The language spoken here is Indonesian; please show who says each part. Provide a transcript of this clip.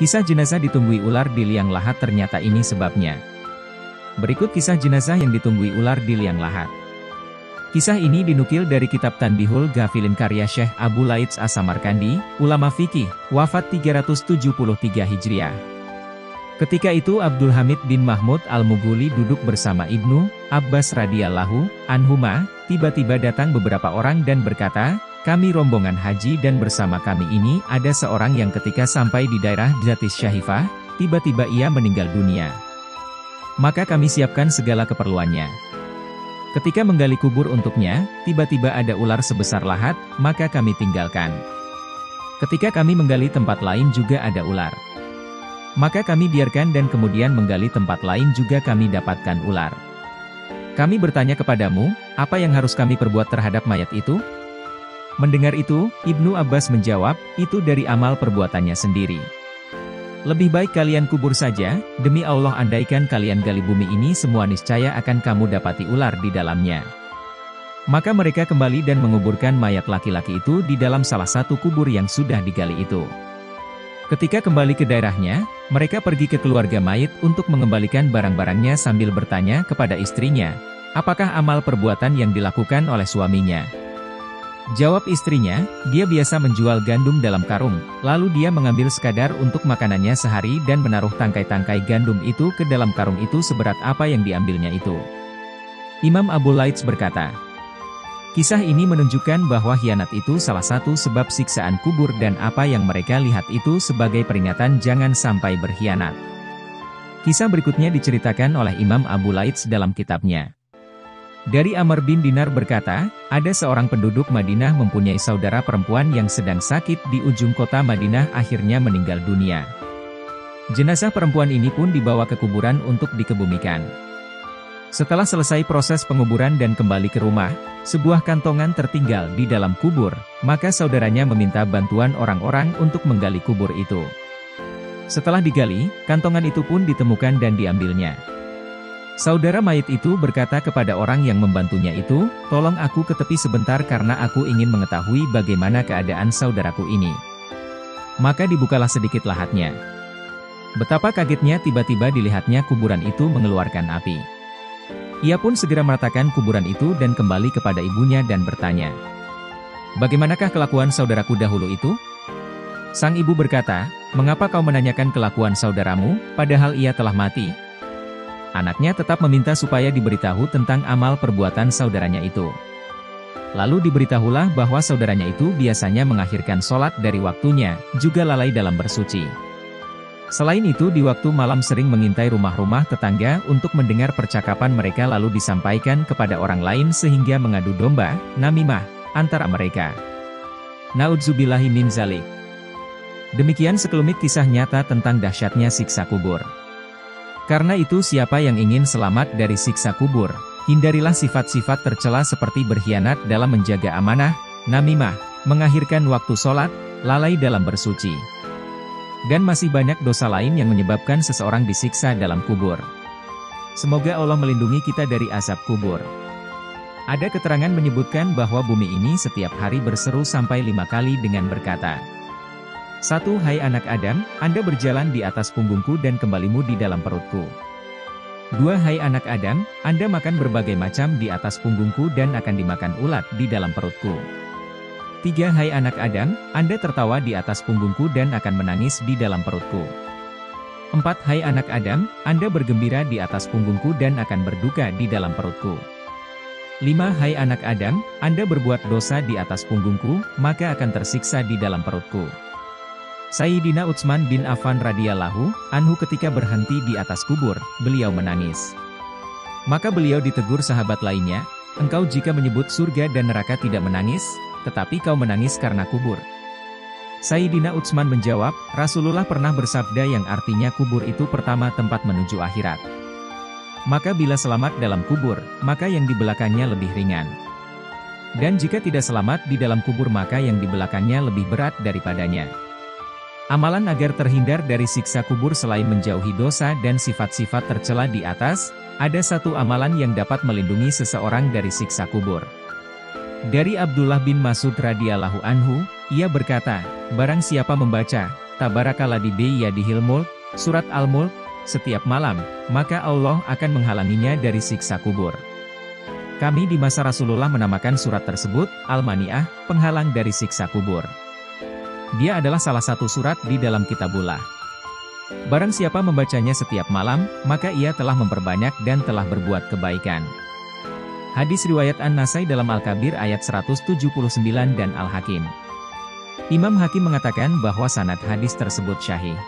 Speaker 1: Kisah jenazah ditunggui ular di liang lahat, ternyata ini sebabnya. Berikut kisah jenazah yang ditunggui ular di liang lahat. Kisah ini dinukil dari kitab Tanbihul Ghafilin karya Syekh Abu Laits As-Samarkandi, ulama fikih, wafat 373 Hijriah. Ketika itu Abdul Hamid bin Mahmud Al-Mughuli duduk bersama Ibnu Abbas radhiyallahu anhuma. Tiba-tiba datang beberapa orang dan berkata, "Kami rombongan haji dan bersama kami ini ada seorang yang ketika sampai di daerah Jatis Syahifah, tiba-tiba ia meninggal dunia. Maka kami siapkan segala keperluannya. Ketika menggali kubur untuknya, tiba-tiba ada ular sebesar lahat, maka kami tinggalkan. Ketika kami menggali tempat lain juga ada ular. Maka kami biarkan dan kemudian menggali tempat lain juga kami dapatkan ular. Kami bertanya kepadamu, apa yang harus kami perbuat terhadap mayat itu?" Mendengar itu, Ibnu Abbas menjawab, "Itu dari amal perbuatannya sendiri. Lebih baik kalian kubur saja, demi Allah andaikan kalian gali bumi ini semua niscaya akan kamu dapati ular di dalamnya." Maka mereka kembali dan menguburkan mayat laki-laki itu di dalam salah satu kubur yang sudah digali itu. Ketika kembali ke daerahnya, mereka pergi ke keluarga mayit untuk mengembalikan barang-barangnya sambil bertanya kepada istrinya, apakah amal perbuatan yang dilakukan oleh suaminya. Jawab istrinya, dia biasa menjual gandum dalam karung, lalu dia mengambil sekadar untuk makanannya sehari dan menaruh tangkai-tangkai gandum itu ke dalam karung itu seberat apa yang diambilnya itu. Imam Abu Laits berkata, kisah ini menunjukkan bahwa khianat itu salah satu sebab siksaan kubur dan apa yang mereka lihat itu sebagai peringatan jangan sampai berkhianat. Kisah berikutnya diceritakan oleh Imam Abu Laits dalam kitabnya. Dari Amr bin Dinar berkata, ada seorang penduduk Madinah mempunyai saudara perempuan yang sedang sakit di ujung kota Madinah akhirnya meninggal dunia. Jenazah perempuan ini pun dibawa ke kuburan untuk dikebumikan. Setelah selesai proses penguburan dan kembali ke rumah, sebuah kantongan tertinggal di dalam kubur, maka saudaranya meminta bantuan orang-orang untuk menggali kubur itu. Setelah digali, kantongan itu pun ditemukan dan diambilnya. Saudara mayit itu berkata kepada orang yang membantunya itu, "Tolong aku ke tepi sebentar karena aku ingin mengetahui bagaimana keadaan saudaraku ini." Maka dibukalah sedikit lahatnya. Betapa kagetnya tiba-tiba dilihatnya kuburan itu mengeluarkan api. Ia pun segera meratakan kuburan itu dan kembali kepada ibunya dan bertanya, "Bagaimanakah kelakuan saudaraku dahulu itu?" Sang ibu berkata, "Mengapa kau menanyakan kelakuan saudaramu, padahal ia telah mati?" Anaknya tetap meminta supaya diberitahu tentang amal perbuatan saudaranya itu. Lalu diberitahulah bahwa saudaranya itu biasanya mengakhirkan sholat dari waktunya, juga lalai dalam bersuci. Selain itu di waktu malam sering mengintai rumah-rumah tetangga untuk mendengar percakapan mereka lalu disampaikan kepada orang lain sehingga mengadu domba, namimah, antara mereka. Na'udzubillahi min zalik. Demikian sekelumit kisah nyata tentang dahsyatnya siksa kubur. Karena itu siapa yang ingin selamat dari siksa kubur, hindarilah sifat-sifat tercela seperti berkhianat dalam menjaga amanah, namimah, mengakhirkan waktu sholat, lalai dalam bersuci. Dan masih banyak dosa lain yang menyebabkan seseorang disiksa dalam kubur. Semoga Allah melindungi kita dari azab kubur. Ada keterangan menyebutkan bahwa bumi ini setiap hari berseru sampai 5 kali dengan berkata, 1. Hai anak Adam, Anda berjalan di atas punggungku dan kembalimu di dalam perutku. 2. Hai anak Adam, Anda makan berbagai macam di atas punggungku dan akan dimakan ulat di dalam perutku. 3. Hai anak Adam, Anda tertawa di atas punggungku dan akan menangis di dalam perutku. 4. Hai anak Adam, Anda bergembira di atas punggungku dan akan berduka di dalam perutku. 5. Hai anak Adam, Anda berbuat dosa di atas punggungku, maka akan tersiksa di dalam perutku. Sayyidina Utsman bin Affan radhiyallahu anhu ketika berhenti di atas kubur, beliau menangis. Maka beliau ditegur sahabat lainnya, "Engkau jika menyebut surga dan neraka tidak menangis, tetapi kau menangis karena kubur." Sayyidina Utsman menjawab, "Rasulullah pernah bersabda yang artinya kubur itu pertama tempat menuju akhirat. Maka bila selamat dalam kubur, maka yang di belakangnya lebih ringan. Dan jika tidak selamat di dalam kubur maka yang di belakangnya lebih berat daripadanya." Amalan agar terhindar dari siksa kubur selain menjauhi dosa dan sifat-sifat tercela di atas, ada satu amalan yang dapat melindungi seseorang dari siksa kubur. Dari Abdullah bin Mas'ud radhiyallahu anhu, ia berkata, barang siapa membaca Tabarakalladzi biyadihil mulk, surat Al-Mulk, setiap malam, maka Allah akan menghalanginya dari siksa kubur. Kami di masa Rasulullah menamakan surat tersebut, Al-Mani'ah, penghalang dari siksa kubur. Dia adalah salah satu surat di dalam Kitabullah. Barang siapa membacanya setiap malam, maka ia telah memperbanyak dan telah berbuat kebaikan. Hadis riwayat An-Nasai dalam Al-Kabir ayat 179 dan Al-Hakim. Imam Hakim mengatakan bahwa sanad hadis tersebut syahih.